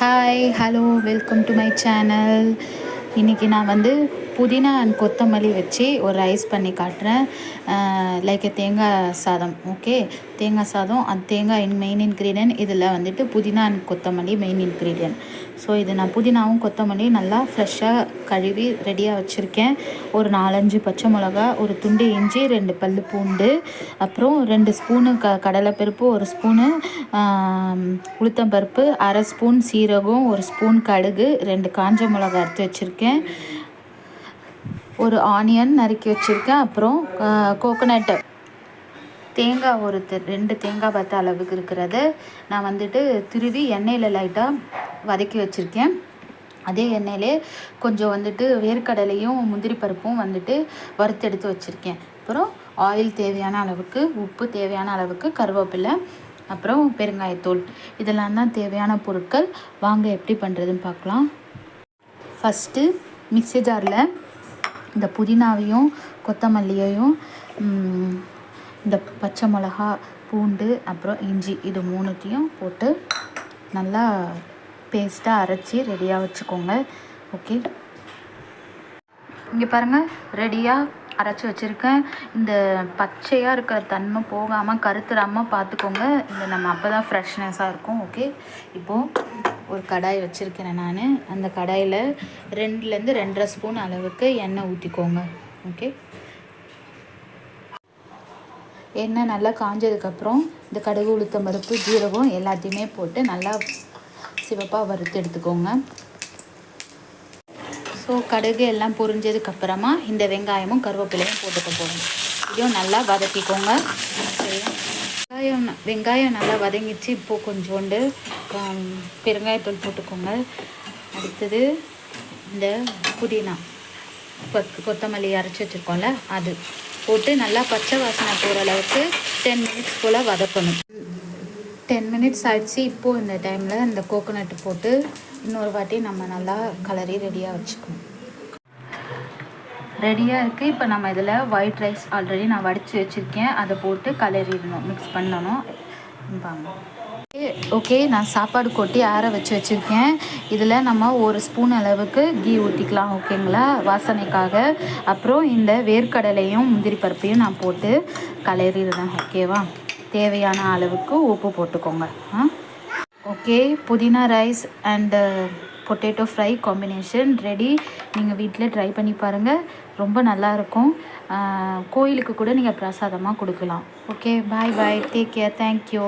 Hi hello welcome to my channel. இன்றைக்கி நான் புதினா அண்ட் கொத்தமல்லி வச்சு ஒரு ரைஸ் பண்ணி காட்டுறேன். லைக் தேங்காய் சாதம். ஓகே, தேங்காய் சாதம். அது தேங்காய் மெயின் இன்க்ரீடியன்ட். இதில் புதினா அண்ட் கொத்தமல்லி மெயின் இன்க்ரீடியன்ட். ஸோ இது நான் புதினாவும் கொத்தமல்லியும் நல்லா ஃப்ரெஷ்ஷாக கழுவி ரெடியாக வச்சுருக்கேன். ஒரு 4-5 பச்சை மிளகா, ஒரு துண்டு இஞ்சி, 2 பல் பூண்டு, அப்புறம் 2 ஸ்பூனு கடலைப்பருப்பு, 1 ஸ்பூனு உளுத்தம்பருப்பு, 1/2 ஸ்பூன் சீரகம், 1 ஸ்பூன் கடுகு, 2 காஞ்ச மிளகா எடுத்து வச்சுருக்கேன், ஒரு ஆனியன் நறுக்கி வச்சுருக்கேன், அப்புறம் கோகோனட் தேங்காய் ஒரு 2 தேங்காய் பத்த அளவுக்கு இருக்கிறது நான் திருவி எண்ணெயில் லைட்டாக வதக்கி வச்சுருக்கேன். அதே எண்ணெயிலே கொஞ்சம் வேர்க்கடலையும் முந்திரி பருப்பும் வறுத்து எடுத்து வச்சுருக்கேன். அப்புறம் ஆயில் தேவையான அளவுக்கு, உப்பு தேவையான அளவுக்கு, கருவேப்பிலை, அப்புறம் பெருங்காயத்தூள். இதெல்லாம் தான் தேவையான பொருட்கள். வாங்க எப்படி பண்ணுறதுன்னு பார்க்கலாம். ஃபஸ்ட்டு மிக்ஸி ஜாரில் இந்த புதினாவையும் கொத்தமல்லியையும் இந்த பச்சை மிளகா, பூண்டு, அப்புறம் இஞ்சி, இது 3த்தையும் போட்டு நல்லா பேஸ்ட்டாக அரைச்சி ரெடியாக வச்சுக்கோங்க. ஓகே, இங்கே பாருங்கள், ரெடியாக அரைச்சி வச்சுருக்கேன். இந்த பச்சையாக இருக்கிற தன்மை போகாமல் கருத்துறாமல் பார்த்துக்கோங்க. இந்த நம்ம அப்போ தான் ஃப்ரெஷ்னஸாக இருக்கும். ஓகே, இப்போது ஒரு கடாய் வச்சுருக்கிறேன் நான். அந்த கடாயில் 2லேருந்து 2.5 ஸ்பூன் அளவுக்கு எண்ணெய் ஊற்றிக்கோங்க. ஓகே, எண்ணெய் நல்லா காஞ்சதுக்கப்புறம் இந்த கடுகு, உளுத்தம் பருப்பு, ஜீரகம் எல்லாத்தையுமே போட்டு நல்லா சிவப்பாக வறுத்து எடுத்துக்கோங்க. ஸோ கடுகு எல்லாம் பொரிஞ்சதுக்கப்புறமா இந்த வெங்காயமும் கருவேப்பிலையும் போட்டுக்க போகணும். இதையும் நல்லா வதக்கிக்கோங்க. வெங்காயம் நல்லா வதங்கிச்சு. இப்போது கொஞ்சோண்டு பெருங்காயத்தூள் போட்டுக்கோங்க. அடுத்தது இந்த புதினா, கொத்தமல்லி அரைச்சி வச்சுருக்கோம்ல, அது போட்டு நல்லா பச்சை வாசனை போகிற அளவுக்கு 10 மினிட்ஸ் போல் வதக்கணும். 10 மினிட்ஸ் ஆகிடுச்சு. இப்போது இந்த டைமில் இந்த கோகோனட்டு போட்டு இன்னொரு வாட்டி நம்ம நல்லா கலரி ரெடியாக வச்சுக்கணும். ரெடியாக இருக்குது. இப்போ நம்ம இதில் ஒயிட் ரைஸ் ஆல்ரெடி நான் வடித்து வச்சுருக்கேன், அதை போட்டு கலரிடணும், மிக்ஸ் பண்ணணும். ஓகே, நான் சாப்பாடு கொட்டி ஆற வச்சுருக்கேன். இதில் நம்ம 1 ஸ்பூன் அளவுக்கு கீ ஊற்றிக்கலாம். ஓகேங்களா, வாசனைக்காக. அப்புறம் இந்த வேர்க்கடலையும் முந்திரி பருப்பையும் நான் போட்டு கலரிடுறேன். ஓகேவா, தேவையான அளவுக்கு உப்பு போட்டுக்கோங்க. ஓகே, புதினா rice and potato fry combination ready. நீங்கள் வீட்டில் ட்ரை பண்ணி பாருங்கள், ரொம்ப நல்லாயிருக்கும். கோயிலுக்கு கூட நீங்கள் பிரசாதமாக கொடுக்கலாம். ஓகே, பாய் பாய், டேக் கேர், தேங்க்யூ.